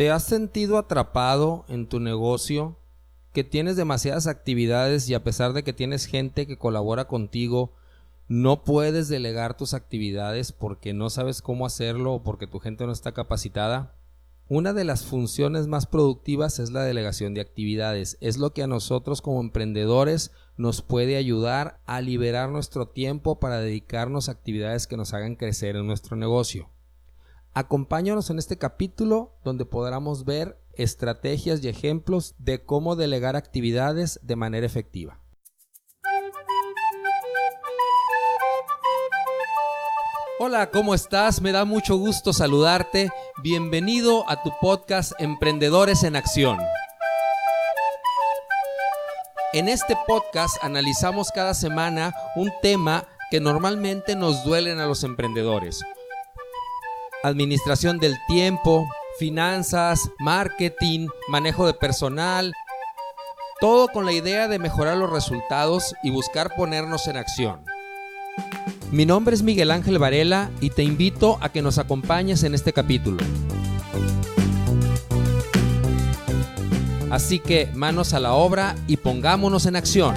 ¿Te has sentido atrapado en tu negocio, que tienes demasiadas actividades y a pesar de que tienes gente que colabora contigo, no puedes delegar tus actividades porque no sabes cómo hacerlo o porque tu gente no está capacitada? Una de las funciones más productivas es la delegación de actividades. Es lo que a nosotros como emprendedores nos puede ayudar a liberar nuestro tiempo para dedicarnos a actividades que nos hagan crecer en nuestro negocio. Acompáñanos en este capítulo donde podremos ver estrategias y ejemplos de cómo delegar actividades de manera efectiva. Hola, ¿cómo estás? Me da mucho gusto saludarte. Bienvenido a tu podcast Emprendedores en Acción. En este podcast analizamos cada semana un tema que normalmente nos duelen a los emprendedores. Administración del tiempo, finanzas, marketing, manejo de personal, todo con la idea de mejorar los resultados y buscar ponernos en acción. Mi nombre es Miguel Ángel Varela y te invito a que nos acompañes en este capítulo. Así que manos a la obra y pongámonos en acción.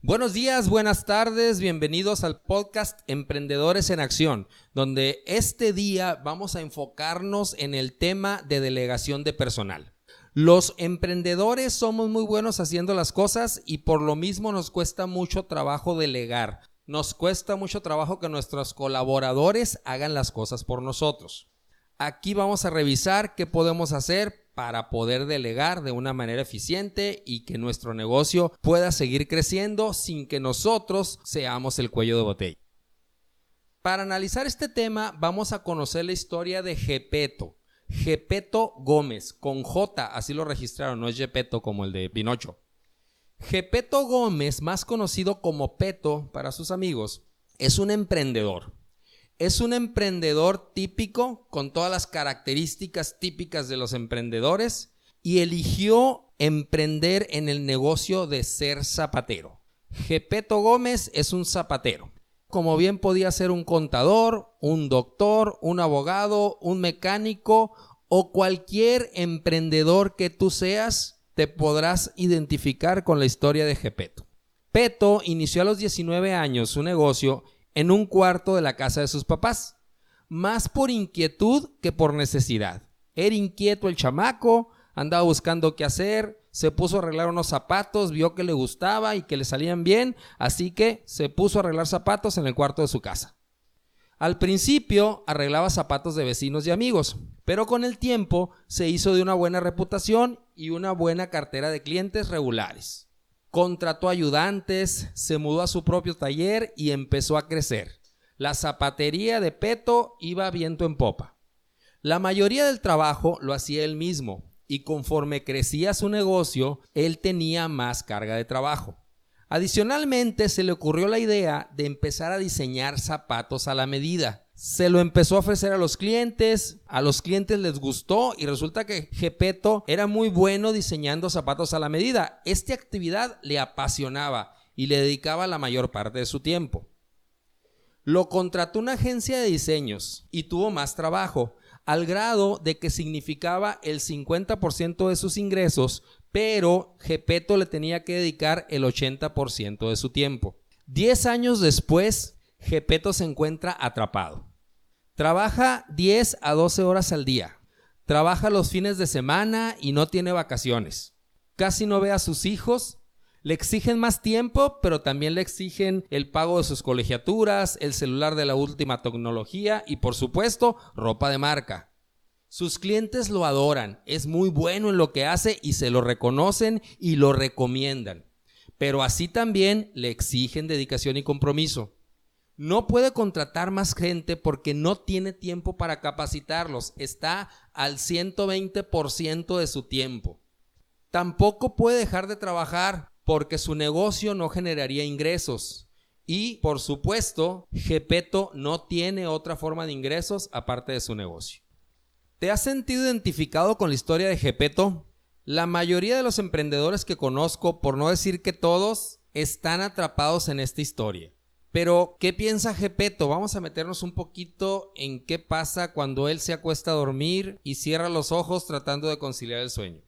Buenos días, buenas tardes, bienvenidos al podcast Emprendedores en Acción, donde este día vamos a enfocarnos en el tema de delegación de personal. Los emprendedores somos muy buenos haciendo las cosas y por lo mismo nos cuesta mucho trabajo delegar. Nos cuesta mucho trabajo que nuestros colaboradores hagan las cosas por nosotros. Aquí vamos a revisar qué podemos hacer para poder delegar de una manera eficiente y que nuestro negocio pueda seguir creciendo sin que nosotros seamos el cuello de botella. Para analizar este tema vamos a conocer la historia de Gepetto Gómez, con J, así lo registraron, no es Gepetto como el de Pinocho. Gepetto Gómez, más conocido como Peto para sus amigos, es un emprendedor. Es un emprendedor típico, con todas las características típicas de los emprendedores, y eligió emprender en el negocio de ser zapatero. Gepetto Gómez es un zapatero. Como bien podía ser un contador, un doctor, un abogado, un mecánico o cualquier emprendedor que tú seas, te podrás identificar con la historia de Gepetto. Peto inició a los 19 años su negocio en un cuarto de la casa de sus papás, más por inquietud que por necesidad. Era inquieto el chamaco, andaba buscando qué hacer, se puso a arreglar unos zapatos, vio que le gustaba y que le salían bien, así que se puso a arreglar zapatos en el cuarto de su casa. Al principio arreglaba zapatos de vecinos y amigos, pero con el tiempo se hizo de una buena reputación y una buena cartera de clientes regulares. Contrató ayudantes, se mudó a su propio taller y empezó a crecer. La zapatería de Peto iba viento en popa. La mayoría del trabajo lo hacía él mismo y conforme crecía su negocio, él tenía más carga de trabajo. Adicionalmente, se le ocurrió la idea de empezar a diseñar zapatos a la medida. Se lo empezó a ofrecer a los clientes les gustó y resulta que Gepetto era muy bueno diseñando zapatos a la medida. Esta actividad le apasionaba y le dedicaba la mayor parte de su tiempo. Lo contrató una agencia de diseños y tuvo más trabajo, al grado de que significaba el 50% de sus ingresos, pero Gepetto le tenía que dedicar el 80% de su tiempo. 10 años después, Gepetto se encuentra atrapado. Trabaja 10 a 12 horas al día. Trabaja los fines de semana y no tiene vacaciones. Casi no ve a sus hijos. Le exigen más tiempo, pero también le exigen el pago de sus colegiaturas, el celular de la última tecnología y, por supuesto, ropa de marca. Sus clientes lo adoran, es muy bueno en lo que hace y se lo reconocen y lo recomiendan. Pero así también le exigen dedicación y compromiso. No puede contratar más gente porque no tiene tiempo para capacitarlos. Está al 120% de su tiempo. Tampoco puede dejar de trabajar porque su negocio no generaría ingresos. Y, por supuesto, Gepetto no tiene otra forma de ingresos aparte de su negocio. ¿Te has sentido identificado con la historia de Gepetto? La mayoría de los emprendedores que conozco, por no decir que todos, están atrapados en esta historia. Pero, ¿qué piensa Gepeto? Vamos a meternos un poquito en qué pasa cuando él se acuesta a dormir y cierra los ojos tratando de conciliar el sueño.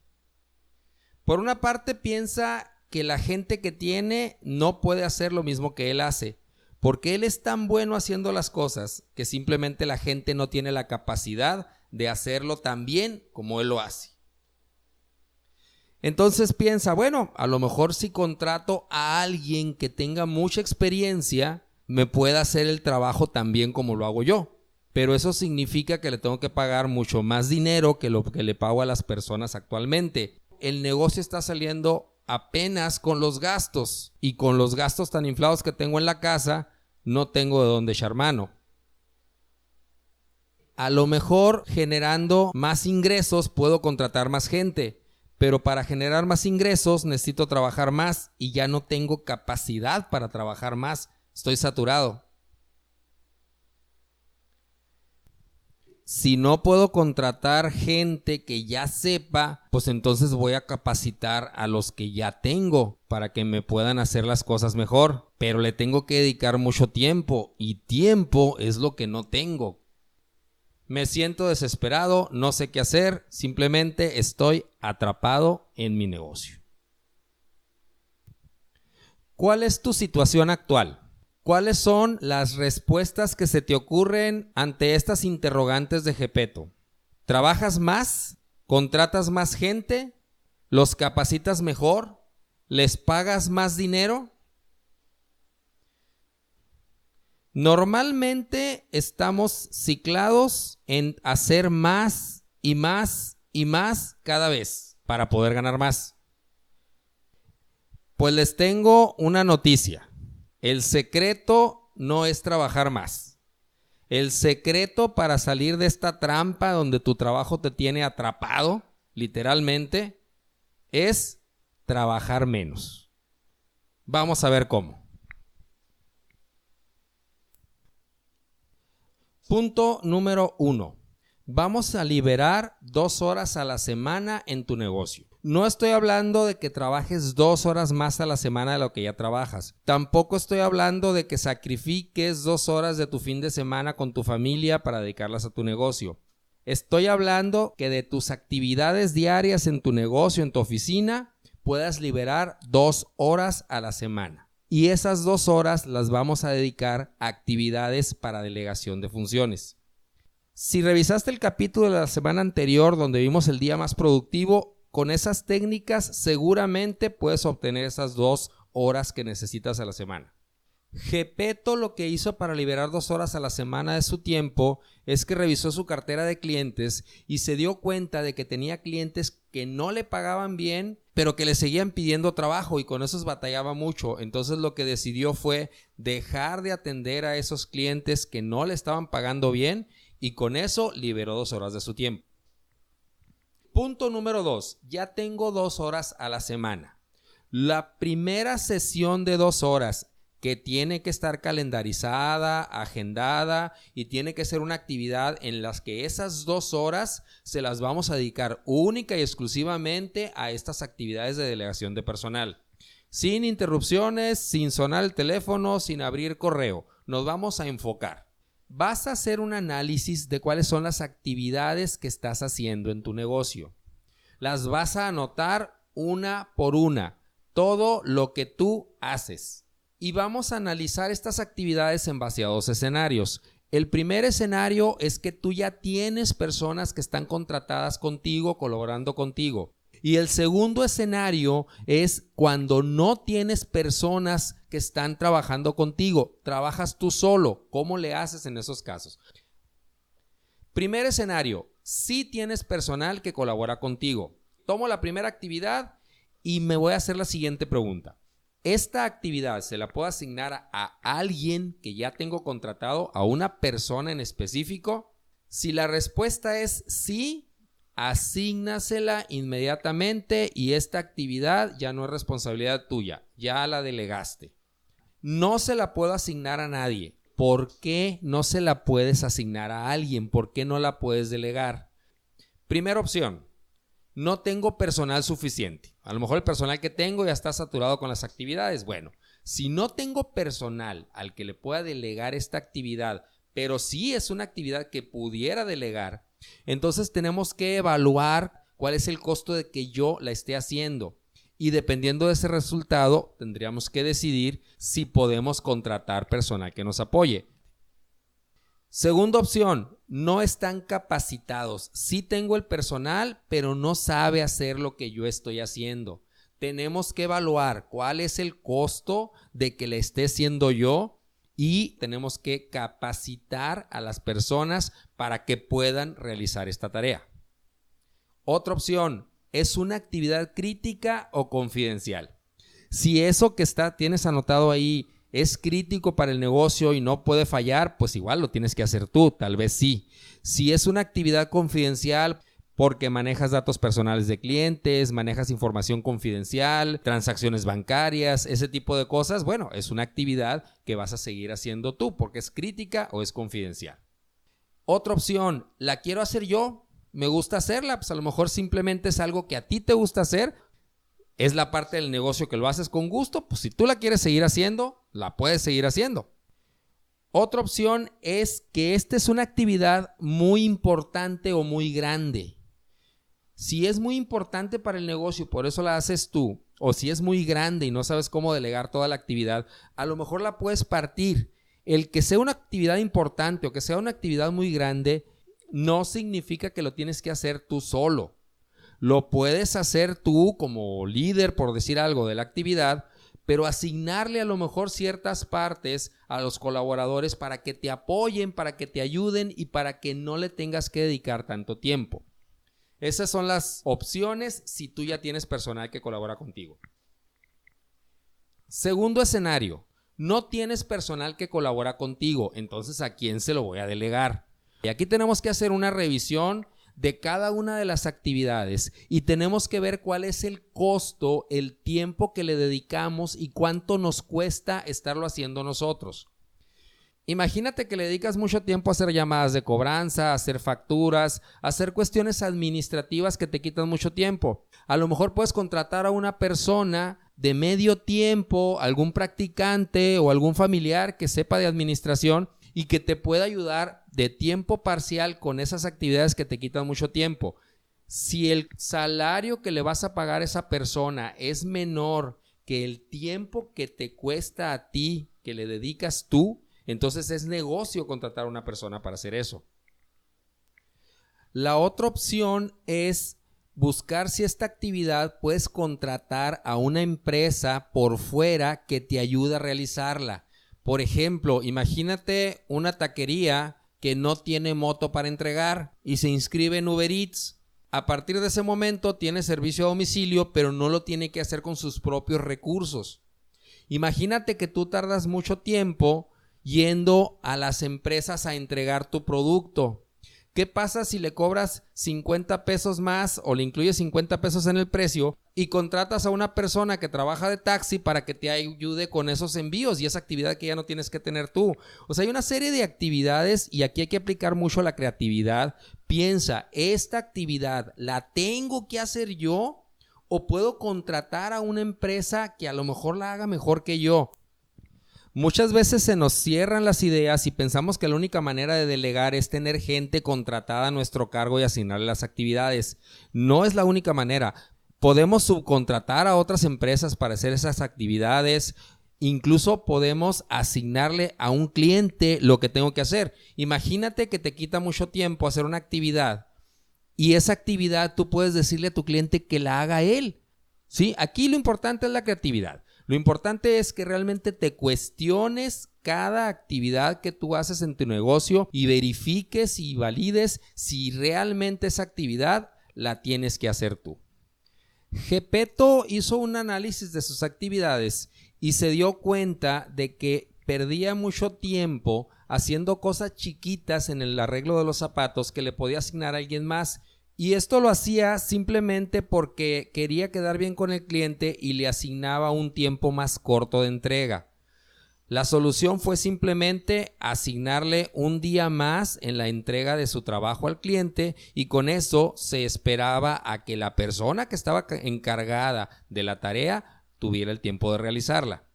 Por una parte, piensa que la gente que tiene no puede hacer lo mismo que él hace, porque él es tan bueno haciendo las cosas que simplemente la gente no tiene la capacidad de hacerlo tan bien como él lo hace. Entonces piensa, bueno, a lo mejor si contrato a alguien que tenga mucha experiencia, me pueda hacer el trabajo tan bien como lo hago yo. Pero eso significa que le tengo que pagar mucho más dinero que lo que le pago a las personas actualmente. El negocio está saliendo apenas con los gastos, y con los gastos tan inflados que tengo en la casa, no tengo de dónde echar mano. A lo mejor generando más ingresos puedo contratar más gente, pero para generar más ingresos necesito trabajar más y ya no tengo capacidad para trabajar más. Estoy saturado. Si no puedo contratar gente que ya sepa, pues entonces voy a capacitar a los que ya tengo para que me puedan hacer las cosas mejor. Pero le tengo que dedicar mucho tiempo y tiempo es lo que no tengo. Me siento desesperado, no sé qué hacer, simplemente estoy atrapado en mi negocio. ¿Cuál es tu situación actual? ¿Cuáles son las respuestas que se te ocurren ante estas interrogantes de Gepeto? ¿Trabajas más? ¿Contratas más gente? ¿Los capacitas mejor? ¿Les pagas más dinero? Normalmente estamos ciclados en hacer más y más y más cada vez para poder ganar más. Pues les tengo una noticia. El secreto no es trabajar más. El secreto para salir de esta trampa donde tu trabajo te tiene atrapado, literalmente, es trabajar menos. Vamos a ver cómo. Punto número 1. Vamos a liberar 2 horas a la semana en tu negocio. No estoy hablando de que trabajes 2 horas más a la semana de lo que ya trabajas. Tampoco estoy hablando de que sacrifiques 2 horas de tu fin de semana con tu familia para dedicarlas a tu negocio. Estoy hablando que de tus actividades diarias en tu negocio, en tu oficina, puedas liberar 2 horas a la semana. Y esas 2 horas las vamos a dedicar a actividades para delegación de funciones. Si revisaste el capítulo de la semana anterior donde vimos el día más productivo, con esas técnicas seguramente puedes obtener esas 2 horas que necesitas a la semana. Gepeto lo que hizo para liberar 2 horas a la semana de su tiempo es que revisó su cartera de clientes y se dio cuenta de que tenía clientes que no le pagaban bien, pero que le seguían pidiendo trabajo y con esos batallaba mucho. Entonces lo que decidió fue dejar de atender a esos clientes que no le estaban pagando bien y con eso liberó 2 horas de su tiempo. Punto número 2. Ya tengo 2 horas a la semana. La primera sesión de 2 horas que tiene que estar calendarizada, agendada y tiene que ser una actividad en las que esas 2 horas se las vamos a dedicar única y exclusivamente a estas actividades de delegación de personal. Sin interrupciones, sin sonar el teléfono, sin abrir correo. Nos vamos a enfocar. Vas a hacer un análisis de cuáles son las actividades que estás haciendo en tu negocio. Las vas a anotar una por una, todo lo que tú haces. Y vamos a analizar estas actividades en base a 2 escenarios. El primer escenario es que tú ya tienes personas que están contratadas contigo, colaborando contigo. Y el segundo escenario es cuando no tienes personas que están trabajando contigo, trabajas tú solo. ¿Cómo le haces en esos casos? Primer escenario, sí tienes personal que colabora contigo. Tomo la primera actividad y me voy a hacer la siguiente pregunta. ¿Esta actividad se la puedo asignar a alguien que ya tengo contratado, a una persona en específico? Si la respuesta es sí, asígnasela inmediatamente y esta actividad ya no es responsabilidad tuya, ya la delegaste. No se la puedo asignar a nadie. ¿Por qué no se la puedes asignar a alguien? ¿Por qué no la puedes delegar? Primera opción. No tengo personal suficiente. A lo mejor el personal que tengo ya está saturado con las actividades. Bueno, Si no tengo personal al que le pueda delegar esta actividad, pero sí es una actividad que pudiera delegar, entonces tenemos que evaluar cuál es el costo de que yo la esté haciendo. Y dependiendo de ese resultado, tendríamos que decidir si podemos contratar personal que nos apoye. Segunda opción, no están capacitados. Sí tengo el personal, pero no sabe hacer lo que yo estoy haciendo. Tenemos que evaluar cuál es el costo de que le esté haciendo yo y tenemos que capacitar a las personas para que puedan realizar esta tarea. Otra opción, ¿es una actividad crítica o confidencial? Si eso que tienes anotado ahí es crítico para el negocio y no puede fallar, pues igual lo tienes que hacer tú, tal vez sí. Si es una actividad confidencial porque manejas datos personales de clientes, manejas información confidencial, transacciones bancarias, ese tipo de cosas, bueno, es una actividad que vas a seguir haciendo tú porque es crítica o es confidencial. Otra opción, ¿la quiero hacer yo? ¿Me gusta hacerla? Pues a lo mejor simplemente es algo que a ti te gusta hacer. Es la parte del negocio que lo haces con gusto. Pues si tú la quieres seguir haciendo, la puedes seguir haciendo. Otra opción es que esta es una actividad muy importante o muy grande. Si es muy importante para el negocio, por eso la haces tú, o si es muy grande y no sabes cómo delegar toda la actividad, a lo mejor la puedes partir. El que sea una actividad importante o que sea una actividad muy grande no significa que lo tienes que hacer tú solo. Lo puedes hacer tú como líder, por decir algo, de la actividad, pero asignarle a lo mejor ciertas partes a los colaboradores para que te apoyen, para que te ayuden y para que no le tengas que dedicar tanto tiempo. Esas son las opciones si tú ya tienes personal que colabora contigo. Segundo escenario, no tienes personal que colabora contigo, entonces ¿a quién se lo voy a delegar? Y aquí tenemos que hacer una revisión de cada una de las actividades y tenemos que ver cuál es el costo, el tiempo que le dedicamos y cuánto nos cuesta estarlo haciendo nosotros. Imagínate que le dedicas mucho tiempo a hacer llamadas de cobranza, a hacer facturas, a hacer cuestiones administrativas que te quitan mucho tiempo. A lo mejor puedes contratar a una persona de medio tiempo, algún practicante o algún familiar que sepa de administración y que te pueda ayudar de tiempo parcial con esas actividades que te quitan mucho tiempo. Si el salario que le vas a pagar a esa persona es menor que el tiempo que te cuesta a ti, que le dedicas tú, entonces es negocio contratar a una persona para hacer eso. La otra opción es buscar si esta actividad puedes contratar a una empresa por fuera que te ayude a realizarla. Por ejemplo, imagínate una taquería que no tiene moto para entregar y se inscribe en Uber Eats. A partir de ese momento tiene servicio a domicilio, pero no lo tiene que hacer con sus propios recursos. Imagínate que tú tardas mucho tiempo yendo a las empresas a entregar tu producto. ¿Qué pasa si le cobras 50 pesos más o le incluyes 50 pesos en el precio y contratas a una persona que trabaja de taxi para que te ayude con esos envíos y esa actividad que ya no tienes que tener tú? O sea, hay una serie de actividades y aquí hay que aplicar mucho la creatividad. Piensa, ¿esta actividad la tengo que hacer yo o puedo contratar a una empresa que a lo mejor la haga mejor que yo? Muchas veces se nos cierran las ideas y pensamos que la única manera de delegar es tener gente contratada a nuestro cargo y asignarle las actividades. No es la única manera. Podemos subcontratar a otras empresas para hacer esas actividades. Incluso podemos asignarle a un cliente lo que tengo que hacer. Imagínate que te quita mucho tiempo hacer una actividad y esa actividad tú puedes decirle a tu cliente que la haga él. ¿Sí? Aquí lo importante es la creatividad. Lo importante es que realmente te cuestiones cada actividad que tú haces en tu negocio y verifiques y valides si realmente esa actividad la tienes que hacer tú. Gepetto hizo un análisis de sus actividades y se dio cuenta de que perdía mucho tiempo haciendo cosas chiquitas en el arreglo de los zapatos que le podía asignar a alguien más. Y esto lo hacía simplemente porque quería quedar bien con el cliente y le asignaba un tiempo más corto de entrega. La solución fue simplemente asignarle un día más en la entrega de su trabajo al cliente y con eso se esperaba a que la persona que estaba encargada de la tarea tuviera el tiempo de realizarla.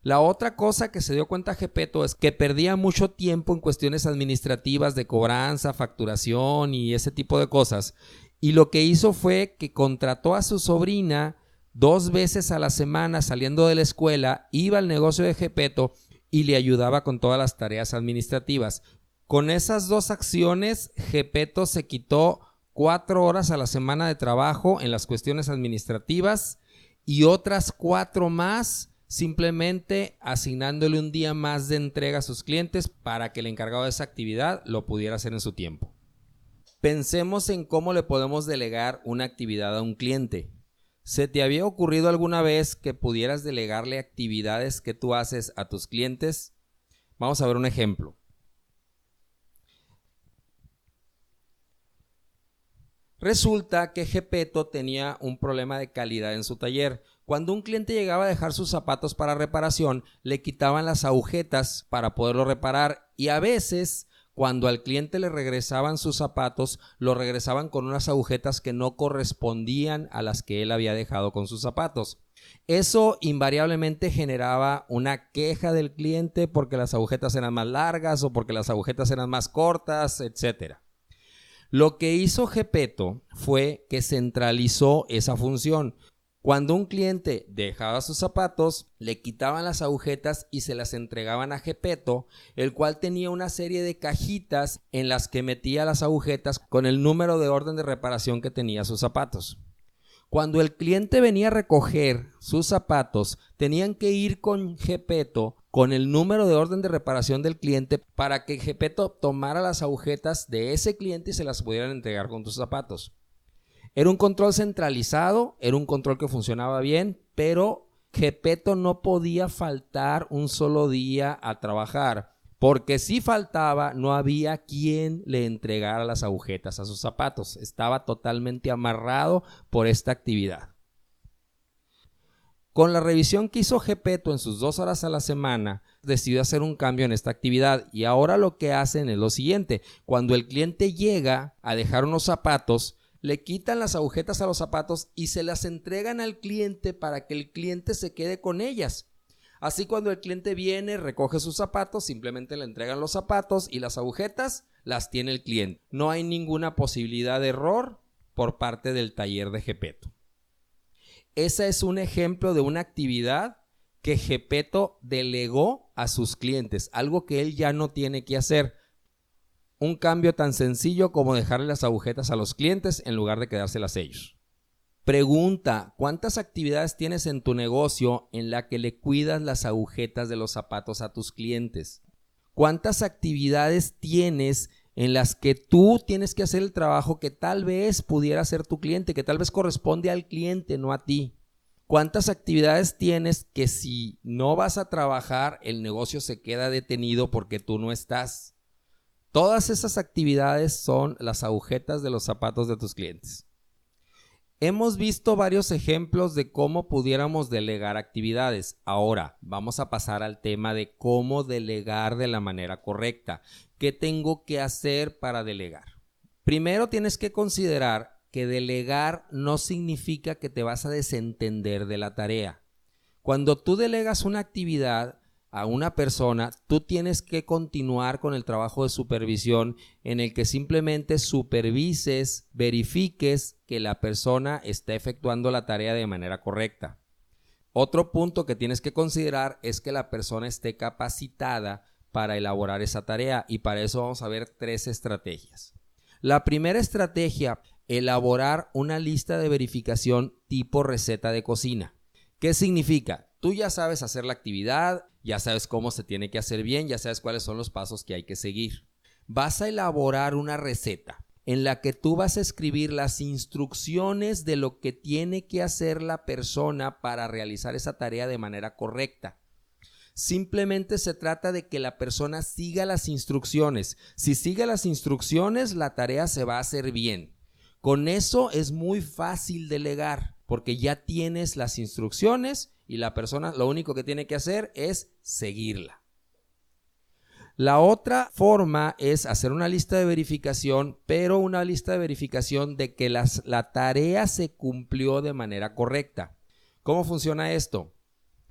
La otra cosa que se dio cuenta Geppetto es que perdía mucho tiempo en cuestiones administrativas de cobranza, facturación y ese tipo de cosas. Y lo que hizo fue que contrató a su sobrina 2 veces a la semana saliendo de la escuela, iba al negocio de Geppetto y le ayudaba con todas las tareas administrativas. Con esas 2 acciones, Geppetto se quitó 4 horas a la semana de trabajo en las cuestiones administrativas y otras 4 más simplemente asignándole un día más de entrega a sus clientes para que el encargado de esa actividad lo pudiera hacer en su tiempo. Pensemos en cómo le podemos delegar una actividad a un cliente. ¿Se te había ocurrido alguna vez que pudieras delegarle actividades que tú haces a tus clientes? Vamos a ver un ejemplo. Resulta que Geppetto tenía un problema de calidad en su taller. Cuando un cliente llegaba a dejar sus zapatos para reparación, le quitaban las agujetas para poderlo reparar y a veces, cuando al cliente le regresaban sus zapatos, lo regresaban con unas agujetas que no correspondían a las que él había dejado con sus zapatos. Eso invariablemente generaba una queja del cliente porque las agujetas eran más largas o porque las agujetas eran más cortas, etc. Lo que hizo Geppetto fue que centralizó esa función. Cuando un cliente dejaba sus zapatos, le quitaban las agujetas y se las entregaban a Geppetto, el cual tenía una serie de cajitas en las que metía las agujetas con el número de orden de reparación que tenía sus zapatos. Cuando el cliente venía a recoger sus zapatos, tenían que ir con Geppetto con el número de orden de reparación del cliente para que Geppetto tomara las agujetas de ese cliente y se las pudieran entregar con tus zapatos. Era un control centralizado, era un control que funcionaba bien, pero Geppetto no podía faltar un solo día a trabajar, porque si faltaba no había quien le entregara las agujetas a sus zapatos. Estaba totalmente amarrado por esta actividad. Con la revisión que hizo Geppetto en sus 2 horas a la semana, decidió hacer un cambio en esta actividad y ahora lo que hacen es lo siguiente. Cuando el cliente llega a dejar unos zapatos, le quitan las agujetas a los zapatos y se las entregan al cliente para que el cliente se quede con ellas. Así cuando el cliente viene, recoge sus zapatos, simplemente le entregan los zapatos y las agujetas las tiene el cliente. No hay ninguna posibilidad de error por parte del taller de Geppetto. Ese es un ejemplo de una actividad que Geppetto delegó a sus clientes, algo que él ya no tiene que hacer. Un cambio tan sencillo como dejarle las agujetas a los clientes en lugar de quedárselas ellos. Pregunta, ¿cuántas actividades tienes en tu negocio en la que le cuidas las agujetas de los zapatos a tus clientes? ¿Cuántas actividades tienes en las que tú tienes que hacer el trabajo que tal vez pudiera hacer tu cliente, que tal vez corresponde al cliente, no a ti? ¿Cuántas actividades tienes que si no vas a trabajar, el negocio se queda detenido porque tú no estás? Todas esas actividades son las agujetas de los zapatos de tus clientes. Hemos visto varios ejemplos de cómo pudiéramos delegar actividades. Ahora vamos a pasar al tema de cómo delegar de la manera correcta. ¿Qué tengo que hacer para delegar? Primero tienes que considerar que delegar no significa que te vas a desentender de la tarea. Cuando tú delegas una actividad a una persona, tú tienes que continuar con el trabajo de supervisión en el que simplemente supervises, verifiques que la persona está efectuando la tarea de manera correcta. Otro punto que tienes que considerar es que la persona esté capacitada para elaborar esa tarea y para eso vamos a ver 3 estrategias. La primera estrategia, elaborar una lista de verificación tipo receta de cocina. ¿Qué significa? Tú ya sabes hacer la actividad, ya sabes cómo se tiene que hacer bien, ya sabes cuáles son los pasos que hay que seguir. Vas a elaborar una receta en la que tú vas a escribir las instrucciones de lo que tiene que hacer la persona para realizar esa tarea de manera correcta. Simplemente se trata de que la persona siga las instrucciones. Si sigue las instrucciones, la tarea se va a hacer bien. Con eso es muy fácil delegar, porque ya tienes las instrucciones y la persona lo único que tiene que hacer es seguirla. La otra forma es hacer una lista de verificación, pero una lista de verificación de que la tarea se cumplió de manera correcta. ¿Cómo funciona esto?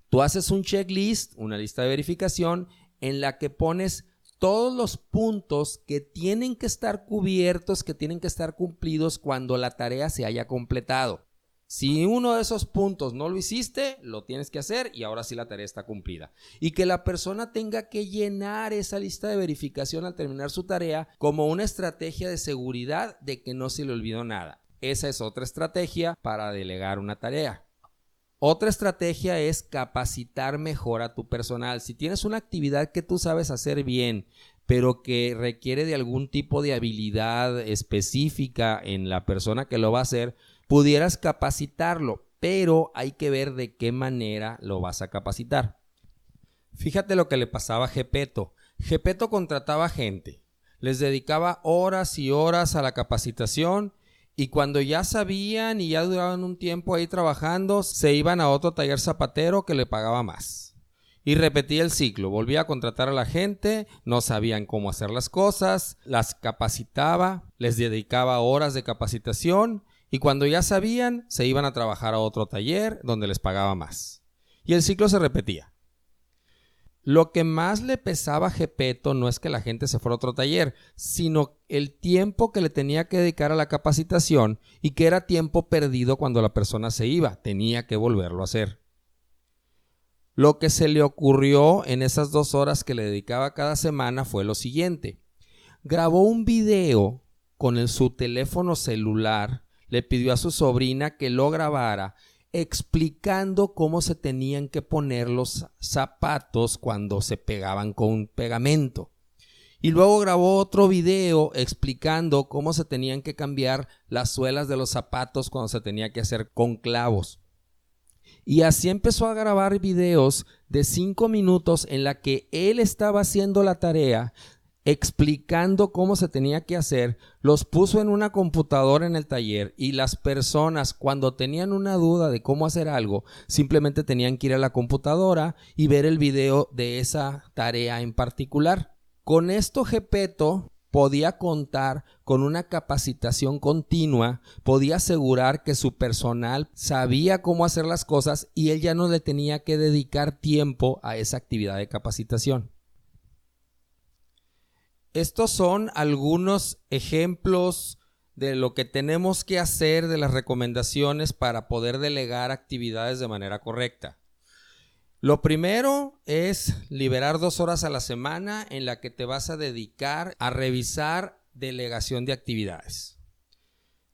Tú haces un checklist, una lista de verificación en la que pones todos los puntos que tienen que estar cubiertos, que tienen que estar cumplidos cuando la tarea se haya completado. Si uno de esos puntos no lo hiciste, lo tienes que hacer y ahora sí la tarea está cumplida. Y que la persona tenga que llenar esa lista de verificación al terminar su tarea como una estrategia de seguridad de que no se le olvidó nada. Esa es otra estrategia para delegar una tarea. Otra estrategia es capacitar mejor a tu personal. Si tienes una actividad que tú sabes hacer bien, pero que requiere de algún tipo de habilidad específica en la persona que lo va a hacer, pudieras capacitarlo, pero hay que ver de qué manera lo vas a capacitar. Fíjate lo que le pasaba a Gepetto. Gepetto contrataba gente, les dedicaba horas y horas a la capacitación y cuando ya sabían y ya duraban un tiempo ahí trabajando, se iban a otro taller zapatero que le pagaba más. Y repetía el ciclo, volvía a contratar a la gente, no sabían cómo hacer las cosas, las capacitaba, les dedicaba horas de capacitación y cuando ya sabían, se iban a trabajar a otro taller donde les pagaba más. Y el ciclo se repetía. Lo que más le pesaba a Gepetto no es que la gente se fuera a otro taller, sino el tiempo que le tenía que dedicar a la capacitación y que era tiempo perdido cuando la persona se iba, tenía que volverlo a hacer. Lo que se le ocurrió en esas 2 horas que le dedicaba cada semana fue lo siguiente. Grabó un video con su teléfono celular, le pidió a su sobrina que lo grabara explicando cómo se tenían que poner los zapatos cuando se pegaban con pegamento. Y luego grabó otro video explicando cómo se tenían que cambiar las suelas de los zapatos cuando se tenía que hacer con clavos. Y así empezó a grabar videos de 5 minutos en la que él estaba haciendo la tarea, explicando cómo se tenía que hacer, los puso en una computadora en el taller y las personas cuando tenían una duda de cómo hacer algo, simplemente tenían que ir a la computadora y ver el video de esa tarea en particular. Con esto Gepetto podía contar con una capacitación continua, podía asegurar que su personal sabía cómo hacer las cosas y él ya no le tenía que dedicar tiempo a esa actividad de capacitación. Estos son algunos ejemplos de lo que tenemos que hacer, de las recomendaciones para poder delegar actividades de manera correcta. Lo primero es liberar 2 horas a la semana en la que te vas a dedicar a revisar delegación de actividades.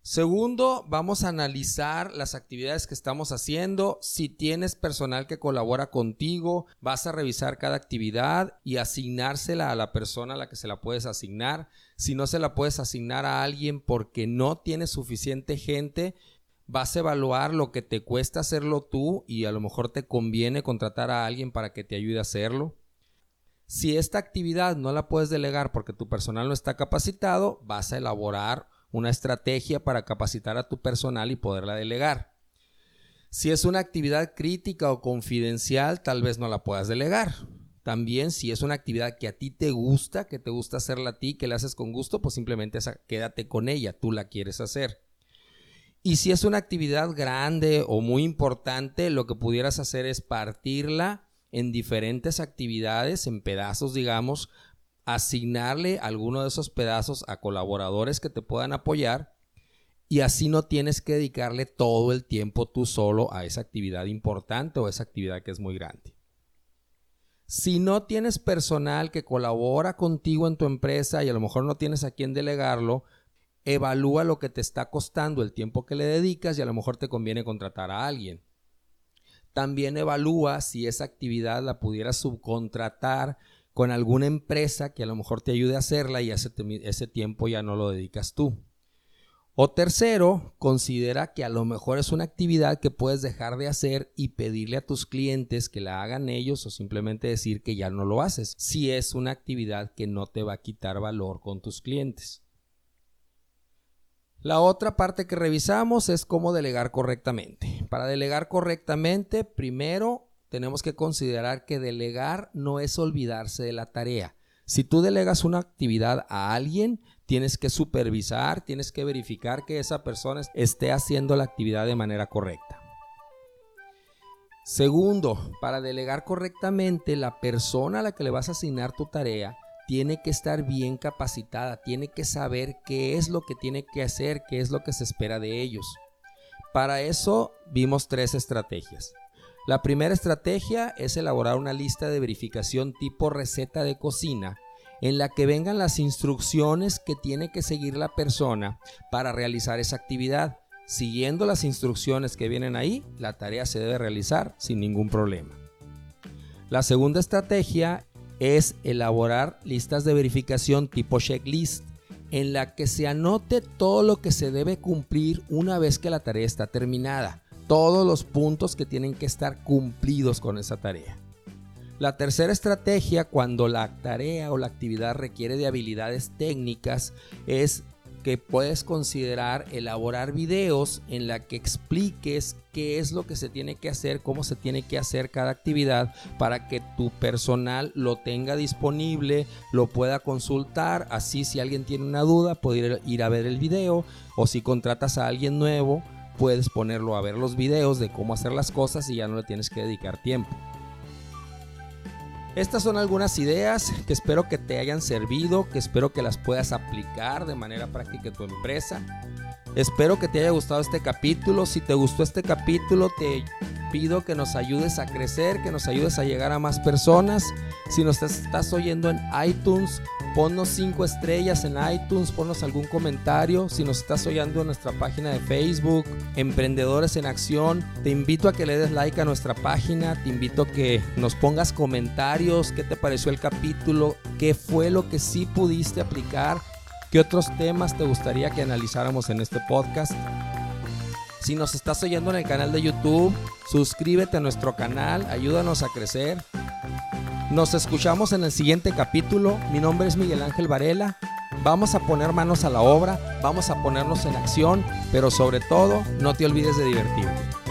Segundo, vamos a analizar las actividades que estamos haciendo. Si tienes personal que colabora contigo, vas a revisar cada actividad y asignársela a la persona a la que se la puedes asignar. Si no se la puedes asignar a alguien porque no tienes suficiente gente, vas a evaluar lo que te cuesta hacerlo tú y a lo mejor te conviene contratar a alguien para que te ayude a hacerlo. Si esta actividad no la puedes delegar porque tu personal no está capacitado, vas a elaborar una estrategia para capacitar a tu personal y poderla delegar. Si es una actividad crítica o confidencial, tal vez no la puedas delegar. También si es una actividad que a ti te gusta, que te gusta hacerla a ti, que la haces con gusto, pues simplemente quédate con ella, tú la quieres hacer. Y si es una actividad grande o muy importante, lo que pudieras hacer es partirla en diferentes actividades, en pedazos, digamos, asignarle alguno de esos pedazos a colaboradores que te puedan apoyar y así no tienes que dedicarle todo el tiempo tú solo a esa actividad importante o esa actividad que es muy grande. Si no tienes personal que colabora contigo en tu empresa y a lo mejor no tienes a quién delegarlo, evalúa lo que te está costando el tiempo que le dedicas y a lo mejor te conviene contratar a alguien. También evalúa si esa actividad la pudieras subcontratar con alguna empresa que a lo mejor te ayude a hacerla y ese tiempo ya no lo dedicas tú. O tercero, considera que a lo mejor es una actividad que puedes dejar de hacer y pedirle a tus clientes que la hagan ellos o simplemente decir que ya no lo haces, si es una actividad que no te va a quitar valor con tus clientes. La otra parte que revisamos es cómo delegar correctamente. Para delegar correctamente, primero tenemos que considerar que delegar no es olvidarse de la tarea. Si tú delegas una actividad a alguien, tienes que supervisar, tienes que verificar que esa persona esté haciendo la actividad de manera correcta. Segundo, para delegar correctamente, la persona a la que le vas a asignar tu tarea tiene que estar bien capacitada, tiene que saber qué es lo que tiene que hacer, qué es lo que se espera de ellos. Para eso vimos 3 estrategias. La primera estrategia es elaborar una lista de verificación tipo receta de cocina, en la que vengan las instrucciones que tiene que seguir la persona para realizar esa actividad. Siguiendo las instrucciones que vienen ahí, la tarea se debe realizar sin ningún problema. La segunda estrategia es elaborar listas de verificación tipo checklist, en la que se anote todo lo que se debe cumplir una vez que la tarea está terminada, todos los puntos que tienen que estar cumplidos con esa tarea. La tercera estrategia, cuando la tarea o la actividad requiere de habilidades técnicas, es que puedes considerar elaborar videos en la que expliques qué es lo que se tiene que hacer, cómo se tiene que hacer cada actividad para que tu personal lo tenga disponible, lo pueda consultar. Así, si alguien tiene una duda, puede ir a ver el video, o si contratas a alguien nuevo, puedes ponerlo a ver los videos de cómo hacer las cosas y ya no le tienes que dedicar tiempo. Estas son algunas ideas que espero que te hayan servido, que espero que las puedas aplicar de manera práctica en tu empresa. Espero que te haya gustado este capítulo. Si te gustó este capítulo, te pido que nos ayudes a crecer, que nos ayudes a llegar a más personas. Si nos estás oyendo en iTunes, ponnos 5 estrellas en iTunes, ponnos algún comentario. Si nos estás oyendo en nuestra página de Facebook, Emprendedores en Acción, te invito a que le des like a nuestra página, te invito a que nos pongas comentarios, qué te pareció el capítulo, qué fue lo que sí pudiste aplicar, qué otros temas te gustaría que analizáramos en este podcast. Si nos estás oyendo en el canal de YouTube, suscríbete a nuestro canal, ayúdanos a crecer. Nos escuchamos en el siguiente capítulo. Mi nombre es Miguel Ángel Varela. Vamos a poner manos a la obra, vamos a ponernos en acción, pero sobre todo, no te olvides de divertirte.